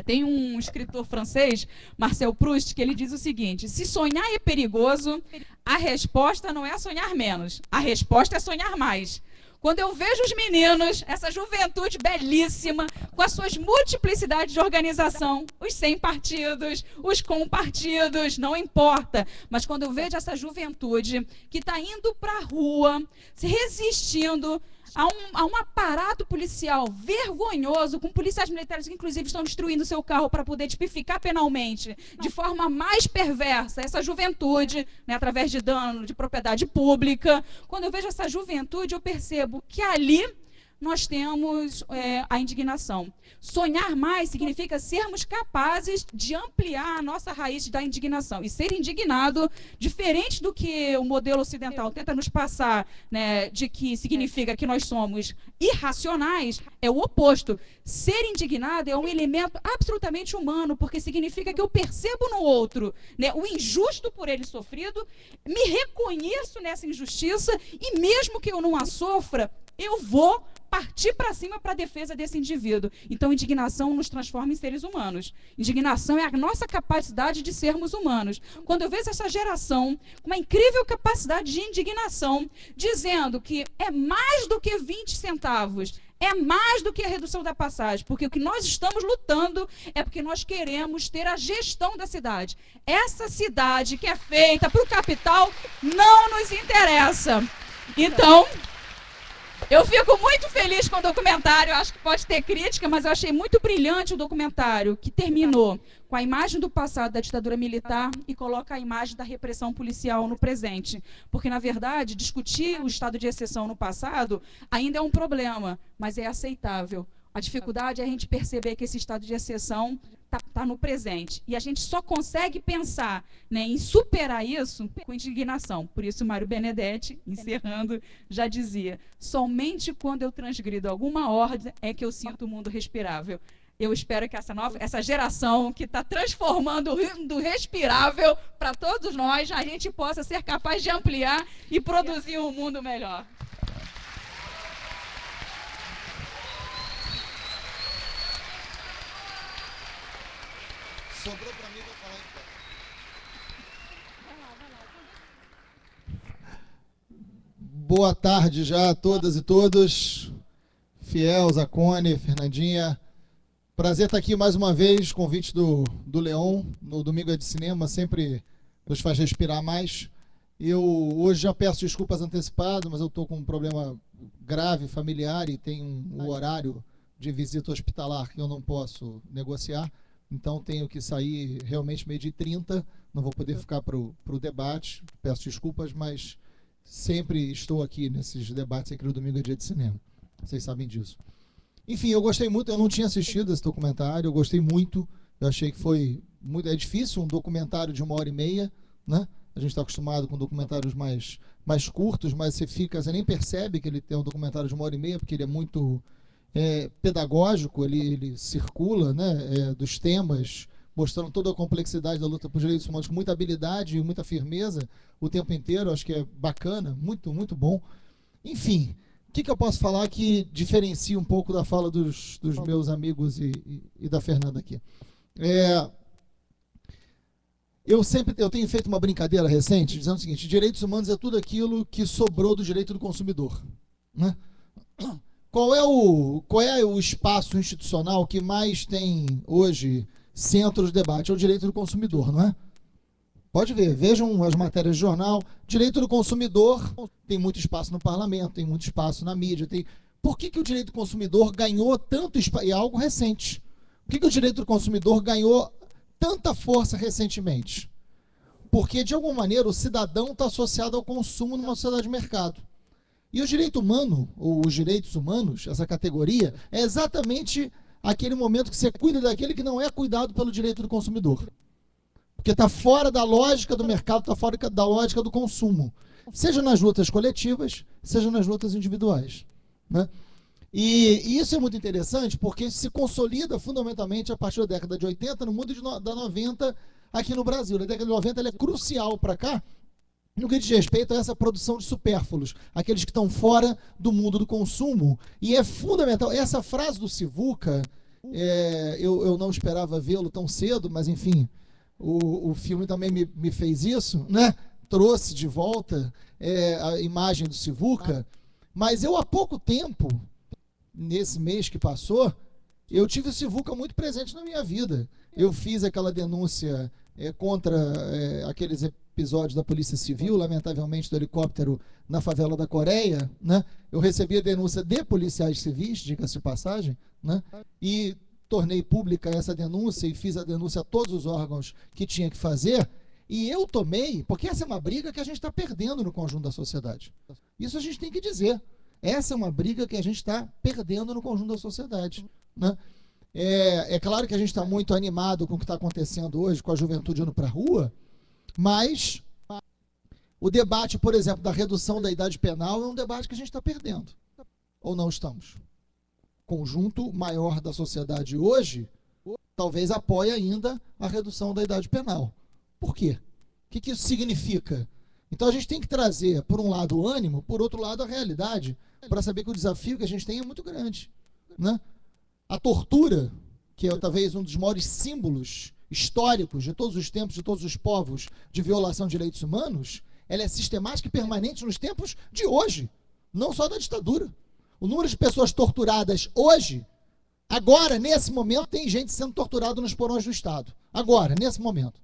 Tem um escritor francês, Marcel Proust, que ele diz o seguinte: se sonhar é perigoso, a resposta não é sonhar menos, a resposta é sonhar mais. Quando eu vejo os meninos, essa juventude belíssima, com as suas multiplicidades de organização, os sem partidos, os com partidos, não importa. Mas quando eu vejo essa juventude que está indo para a rua, se resistindo a um aparato policial vergonhoso, com policiais militares que, inclusive, estão destruindo seu carro para poder tipificar penalmente, de forma mais perversa, essa juventude, né, através de dano de propriedade pública. Quando eu vejo essa juventude, eu percebo que ali nós temos a indignação. Sonhar mais significa sermos capazes de ampliar a nossa raiz da indignação. E ser indignado, diferente do que o modelo ocidental tenta nos passar, né, de que significa que nós somos irracionais, é o oposto. Ser indignado é um elemento absolutamente humano, porque significa que eu percebo no outro, né, o injusto por ele sofrido, me reconheço nessa injustiça e mesmo que eu não a sofra, eu vou partir para cima para a defesa desse indivíduo. Então, indignação nos transforma em seres humanos. Indignação é a nossa capacidade de sermos humanos. Quando eu vejo essa geração com uma incrível capacidade de indignação, dizendo que é mais do que 20 centavos, é mais do que a redução da passagem, porque o que nós estamos lutando é porque nós queremos ter a gestão da cidade. Essa cidade que é feita para o capital não nos interessa. Então, eu fico muito feliz com o documentário, acho que pode ter crítica, mas eu achei muito brilhante o documentário, que terminou com a imagem do passado da ditadura militar e coloca a imagem da repressão policial no presente. Porque, na verdade, discutir o estado de exceção no passado ainda é um problema, mas é aceitável. A dificuldade é a gente perceber que esse estado de exceção está no presente. E a gente só consegue pensar, né, em superar isso com indignação. Por isso, Mário Benedetti, encerrando, já dizia: somente quando eu transgrido alguma ordem é que eu sinto o mundo respirável. Eu espero que essa geração que está transformando o mundo respirável para todos nós, a gente possa ser capaz de ampliar e produzir um mundo melhor. Boa tarde já a todas e todos. Fiel, Zacone, Fernandinha. Prazer estar aqui mais uma vez, convite do Leon, no Domingo é de Cinema, sempre nos faz respirar mais. Eu hoje já peço desculpas antecipadas, mas eu estou com um problema grave familiar e tem um horário de visita hospitalar que eu não posso negociar, então tenho que sair realmente 12h30, não vou poder ficar para o debate, peço desculpas, mas sempre estou aqui nesses debates aqui no Domingo é Dia de Cinema, vocês sabem disso. Enfim, eu gostei muito, eu não tinha assistido esse documentário, eu gostei muito, eu achei que foi muito, é difícil um documentário de 1h30, né? A gente está acostumado com documentários mais curtos, mas você nem percebe que ele tem um documentário de 1h30, porque ele é muito pedagógico, ele circula, né, dos temas, mostrando toda a complexidade da luta por direitos humanos com muita habilidade e muita firmeza o tempo inteiro. Acho que é bacana, muito, muito bom. Enfim, o que eu posso falar que diferencia um pouco da fala dos meus amigos e da Fernanda aqui? Eu tenho feito uma brincadeira recente, dizendo o seguinte: direitos humanos é tudo aquilo que sobrou do direito do consumidor, né? Qual é o espaço institucional que mais tem hoje centro de debate? É o direito do consumidor, não é? Pode ver, vejam as matérias de jornal. Direito do consumidor tem muito espaço no parlamento, tem muito espaço na mídia. Por que o direito do consumidor ganhou tanto espaço? E é algo recente. Por que o direito do consumidor ganhou tanta força recentemente? Porque, de alguma maneira, o cidadão está associado ao consumo numa sociedade de mercado. E o direito humano, ou os direitos humanos, essa categoria, é exatamente aquele momento que você cuida daquele que não é cuidado pelo direito do consumidor. Porque está fora da lógica do mercado, está fora da lógica do consumo. Seja nas lutas coletivas, seja nas lutas individuais, né? E isso é muito interessante porque se consolida fundamentalmente a partir da década de 80 no mundo da 90 aqui no Brasil. A década de 90 ela é crucial para cá no que diz respeito a essa produção de supérfluos, aqueles que estão fora do mundo do consumo. E é fundamental. Essa frase do Sivuca, eu não esperava vê-lo tão cedo, mas enfim, o filme também me fez isso, né? Trouxe de volta a imagem do Sivuca. Mas eu há pouco tempo, nesse mês que passou, eu tive o Sivuca muito presente na minha vida. Eu fiz aquela denúncia contra aqueles episódios da Polícia Civil, lamentavelmente do helicóptero na favela da Coreia, né? Eu recebi a denúncia de policiais civis, diga-se de passagem, né? E tornei pública essa denúncia e fiz a denúncia a todos os órgãos que tinha que fazer. E eu tomei, porque essa é uma briga que a gente está perdendo no conjunto da sociedade. Isso a gente tem que dizer. Essa é uma briga que a gente está perdendo no conjunto da sociedade, né? É claro que a gente está muito animado com o que está acontecendo hoje, com a juventude indo para a rua, mas o debate, por exemplo, da redução da idade penal é um debate que a gente está perdendo. Ou não estamos? O conjunto maior da sociedade hoje talvez apoie ainda a redução da idade penal. Por quê? O que isso significa? Então a gente tem que trazer, por um lado, o ânimo, por outro lado, a realidade, para saber que o desafio que a gente tem é muito grande, né? A tortura, que é talvez um dos maiores símbolos históricos de todos os tempos, de todos os povos, de violação de direitos humanos, ela é sistemática e permanente nos tempos de hoje, não só da ditadura. O número de pessoas torturadas hoje, agora, nesse momento, tem gente sendo torturada nos porões do Estado. Agora, nesse momento,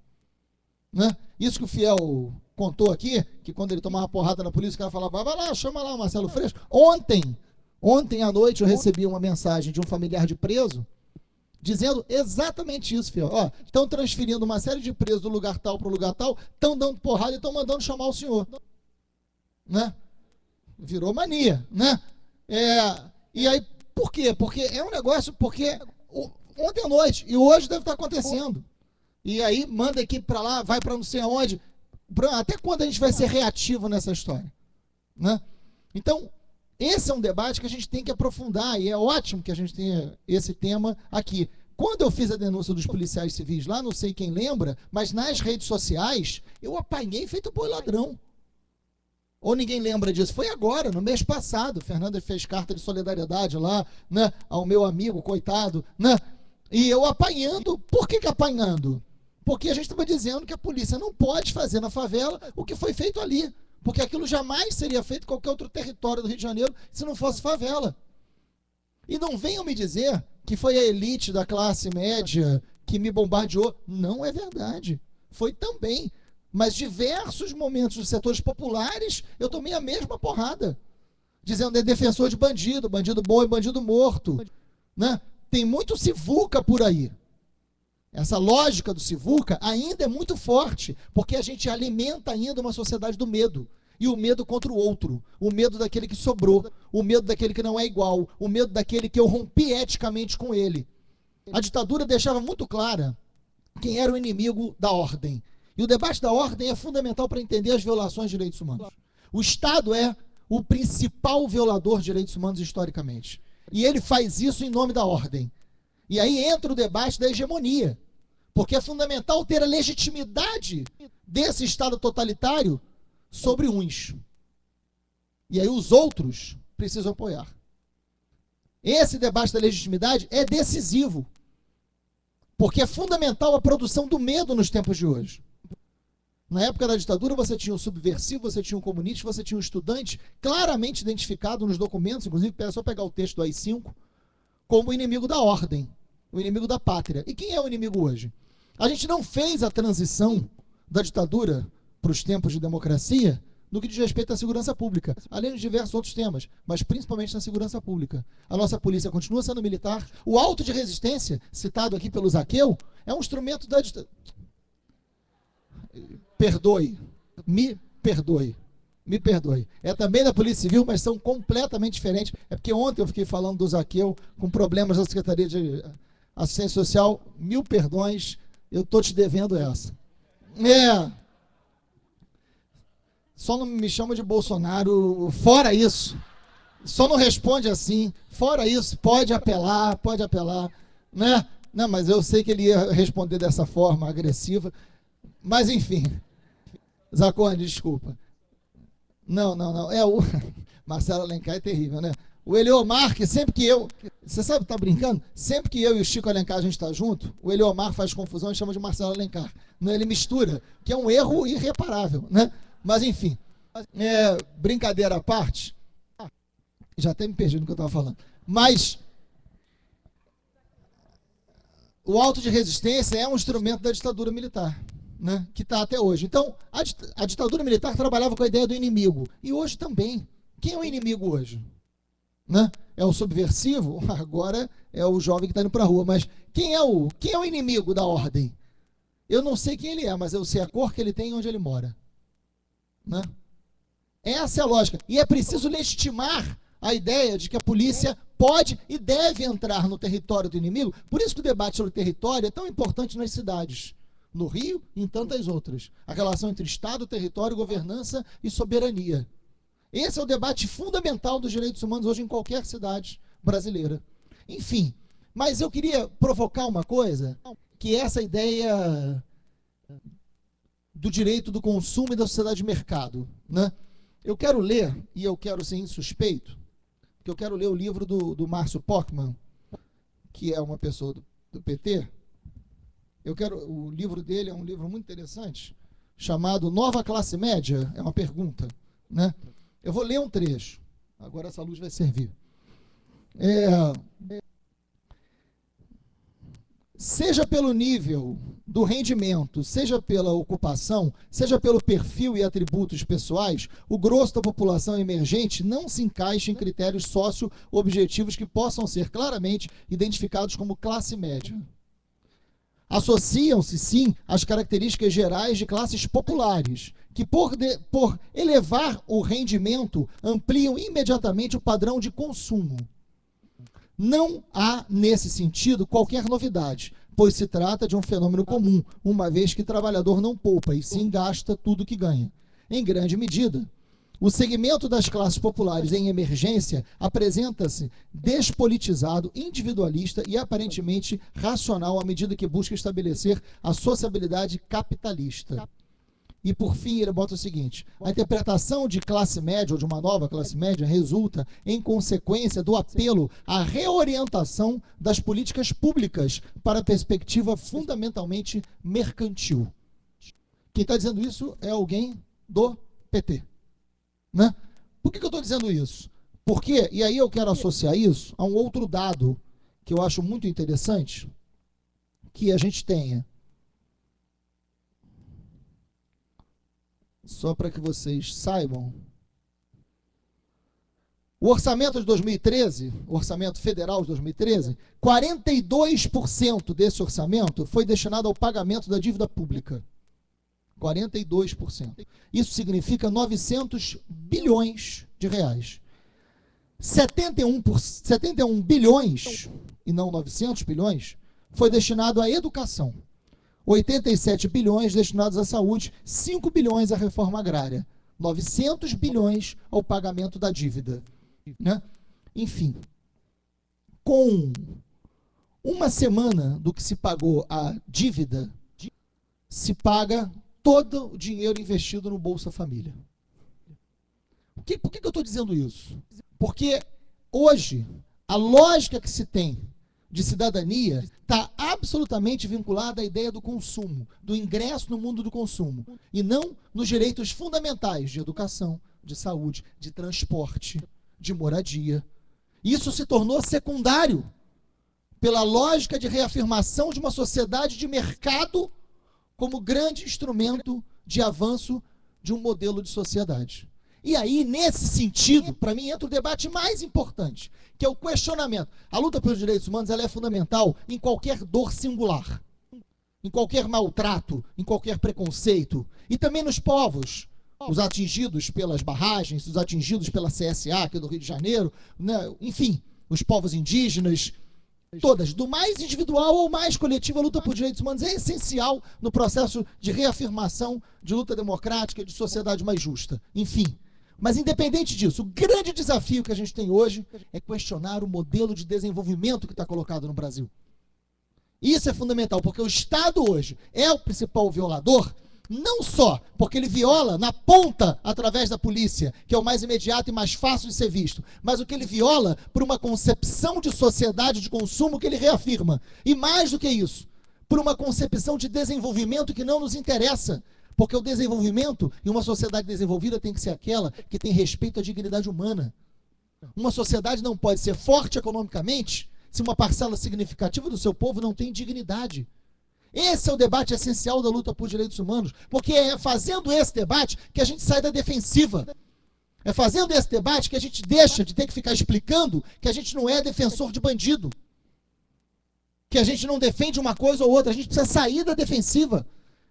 né? Isso que o Fiel contou aqui, que quando ele tomava porrada na polícia, o cara falava: vai lá, chama lá o Marcelo Freixo. Ontem à noite eu recebi uma mensagem de um familiar de preso dizendo exatamente isso, Fiel. Ó, estão transferindo uma série de presos do lugar tal para o lugar tal, estão dando porrada e estão mandando chamar o senhor, né? Virou mania, né? E aí, por quê? Porque é um negócio, porque ontem à noite, e hoje deve estar acontecendo. E aí manda a equipe para lá, vai para não sei aonde. Até quando a gente vai ser reativo nessa história, né? Então, esse é um debate que a gente tem que aprofundar, e é ótimo que a gente tenha esse tema aqui. Quando eu fiz a denúncia dos policiais civis lá, não sei quem lembra, mas nas redes sociais, eu apanhei feito boi ladrão. Ou ninguém lembra disso? Foi agora, no mês passado. Fernanda fez carta de solidariedade lá, né, ao meu amigo, coitado, né? E eu apanhando. Por que apanhando? Porque a gente estava dizendo que a polícia não pode fazer na favela o que foi feito ali. Porque aquilo jamais seria feito em qualquer outro território do Rio de Janeiro se não fosse favela. E não venham me dizer que foi a elite da classe média que me bombardeou. Não é verdade. Foi também. Mas diversos momentos dos setores populares eu tomei a mesma porrada. Dizendo é defensor de bandido, bandido bom e bandido morto. Né? Tem muito Sivuca por aí. Essa lógica do Sivuca ainda é muito forte, porque a gente alimenta ainda uma sociedade do medo. E o medo contra o outro, o medo daquele que sobrou, o medo daquele que não é igual, o medo daquele que eu rompi eticamente com ele. A ditadura deixava muito clara quem era o inimigo da ordem. E o debate da ordem é fundamental para entender as violações de direitos humanos. O Estado é o principal violador de direitos humanos historicamente. E ele faz isso em nome da ordem. E aí entra o debate da hegemonia. Porque é fundamental ter a legitimidade desse Estado totalitário sobre uns. E aí os outros precisam apoiar. Esse debate da legitimidade é decisivo. Porque é fundamental a produção do medo nos tempos de hoje. Na época da ditadura você tinha o subversivo, você tinha o comunista, você tinha o estudante, claramente identificado nos documentos, inclusive é só pegar o texto do AI-5, como o inimigo da ordem, o inimigo da pátria. E quem é o inimigo hoje? A gente não fez a transição da ditadura para os tempos de democracia no que diz respeito à segurança pública, além de diversos outros temas, mas principalmente na segurança pública. A nossa polícia continua sendo militar. O auto de resistência, citado aqui pelo Zaqueu, é um instrumento da ditadura. Perdoe, me perdoe. Me perdoe. É também da Polícia Civil, mas são completamente diferentes. É porque ontem eu fiquei falando do Zaqueu com problemas da Secretaria de Assistência Social. 1000 perdões, eu estou te devendo essa. Só não me chama de Bolsonaro. Fora isso, só não responde assim. Fora isso, pode apelar, né? Não, mas eu sei que ele ia responder dessa forma agressiva. Mas enfim, Zacone, desculpa. Não. Marcelo Alencar é terrível, né? O Eliomar, que sempre que eu... Você sabe, tá brincando? Sempre que eu e o Chico Alencar a gente tá junto, o Eliomar faz confusão e chama de Marcelo Alencar. Não, ele mistura, que é um erro irreparável, né? Mas enfim, brincadeira à parte, já até me perdi no que eu estava falando, mas o auto de resistência é um instrumento da ditadura militar, né, que está até hoje. Então, a ditadura militar trabalhava com a ideia do inimigo, e hoje também. Quem é o inimigo hoje? Né? É o subversivo? Agora é o jovem que está indo para a rua, mas quem é o inimigo da ordem? Eu não sei quem ele é, mas eu sei a cor que ele tem e onde ele mora. Né? Essa é a lógica. E é preciso legitimar a ideia de que a polícia pode e deve entrar no território do inimigo. Por isso que o debate sobre o território é tão importante nas cidades. No Rio e em tantas outras. A relação entre Estado, território, governança e soberania. Esse é o debate fundamental dos direitos humanos hoje em qualquer cidade brasileira. Enfim, mas eu queria provocar uma coisa, que é essa ideia do direito do consumo e da sociedade de mercado. Né? Eu quero ler, e eu quero ser insuspeito, porque eu quero ler o livro do Márcio Pockmann, que é uma pessoa do PT. O livro dele é um livro muito interessante, chamado Nova Classe Média, é uma pergunta. Né? Eu vou ler um trecho, agora essa luz vai servir. Seja pelo nível do rendimento, seja pela ocupação, seja pelo perfil e atributos pessoais, o grosso da população emergente não se encaixa em critérios socio-objetivos que possam ser claramente identificados como classe média. Associam-se, sim, às características gerais de classes populares, que por elevar o rendimento, ampliam imediatamente o padrão de consumo. Não há, nesse sentido, qualquer novidade, pois se trata de um fenômeno comum, uma vez que o trabalhador não poupa e sim gasta tudo que ganha. Em grande medida, o segmento das classes populares em emergência apresenta-se despolitizado, individualista e aparentemente racional à medida que busca estabelecer a sociabilidade capitalista. E, por fim, ele bota o seguinte: a interpretação de classe média ou de uma nova classe média resulta em consequência do apelo à reorientação das políticas públicas para a perspectiva fundamentalmente mercantil. Quem está dizendo isso é alguém do PT. Né? Por que eu estou dizendo isso? Porque, e aí eu quero associar isso a um outro dado que eu acho muito interessante, que a gente tenha. Só para que vocês saibam. O orçamento de 2013, o orçamento federal de 2013, 42% desse orçamento foi destinado ao pagamento da dívida pública. 42%. Isso significa 900 bilhões de reais. 71 bilhões, e não 900 bilhões, foi destinado à educação. 87 bilhões destinados à saúde, 5 bilhões à reforma agrária. 900 bilhões ao pagamento da dívida. Né? Enfim, com uma semana do que se pagou a dívida, se paga todo o dinheiro investido no Bolsa Família. Por que eu estou dizendo isso? Porque hoje, a lógica que se tem de cidadania está absolutamente vinculada à ideia do consumo, do ingresso no mundo do consumo, e não nos direitos fundamentais de educação, de saúde, de transporte, de moradia. Isso se tornou secundário pela lógica de reafirmação de uma sociedade de mercado como grande instrumento de avanço de um modelo de sociedade. E aí, nesse sentido, para mim, entra o debate mais importante, que é o questionamento. A luta pelos direitos humanos ela é fundamental em qualquer dor singular, em qualquer maltrato, em qualquer preconceito, e também nos povos, os atingidos pelas barragens, os atingidos pela CSA, aqui do Rio de Janeiro, né? Enfim, os povos indígenas, todas, do mais individual ao mais coletivo, a luta por direitos humanos é essencial no processo de reafirmação de luta democrática, de sociedade mais justa. Enfim, mas independente disso, o grande desafio que a gente tem hoje é questionar o modelo de desenvolvimento que está colocado no Brasil. Isso é fundamental, porque o Estado hoje é o principal violador, não só porque ele viola na ponta através da polícia, que é o mais imediato e mais fácil de ser visto, mas o que ele viola por uma concepção de sociedade de consumo que ele reafirma. E mais do que isso, por uma concepção de desenvolvimento que não nos interessa, porque o desenvolvimento e uma sociedade desenvolvida tem que ser aquela que tem respeito à dignidade humana. Uma sociedade não pode ser forte economicamente se uma parcela significativa do seu povo não tem dignidade. Esse é o debate essencial da luta por direitos humanos, porque é fazendo esse debate que a gente sai da defensiva. É fazendo esse debate que a gente deixa de ter que ficar explicando que a gente não é defensor de bandido, que a gente não defende uma coisa ou outra, a gente precisa sair da defensiva.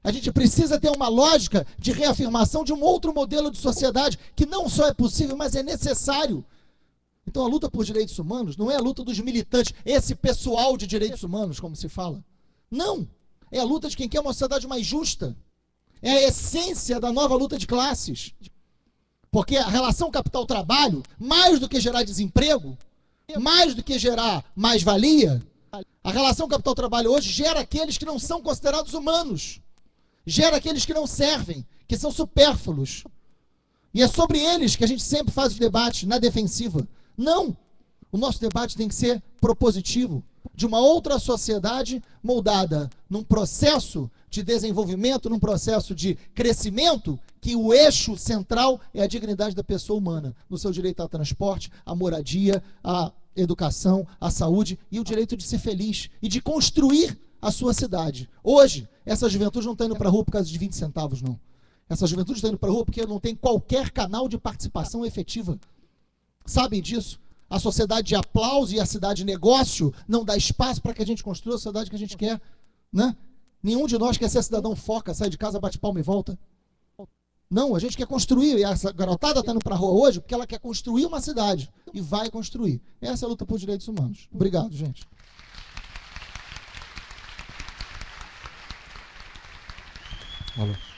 A gente precisa ter uma lógica de reafirmação de um outro modelo de sociedade que não só é possível, mas é necessário. Então a luta por direitos humanos não é a luta dos militantes, esse pessoal de direitos humanos, como se fala. Não. É a luta de quem quer uma sociedade mais justa. É a essência da nova luta de classes. Porque a relação capital-trabalho, mais do que gerar desemprego, mais do que gerar mais-valia, a relação capital-trabalho hoje gera aqueles que não são considerados humanos. Gera aqueles que não servem, que são supérfluos. E é sobre eles que a gente sempre faz o debate na defensiva. Não! O nosso debate tem que ser propositivo, de uma outra sociedade moldada num processo de desenvolvimento, num processo de crescimento, que o eixo central é a dignidade da pessoa humana, no seu direito ao transporte, à moradia, à educação, à saúde e o direito de ser feliz e de construir a sua cidade. Hoje, essa juventude não está indo para a rua por causa de 20 centavos, não. Essa juventude está indo para a rua porque não tem qualquer canal de participação efetiva. Sabem disso? A sociedade de aplauso e a cidade de negócio não dá espaço para que a gente construa a sociedade que a gente quer. Né? Nenhum de nós quer ser cidadão foca, sai de casa, bate palma e volta. Não, a gente quer construir. E essa garotada está indo para a rua hoje porque ela quer construir uma cidade. E vai construir. Essa é a luta por direitos humanos. Obrigado, gente. Valeu.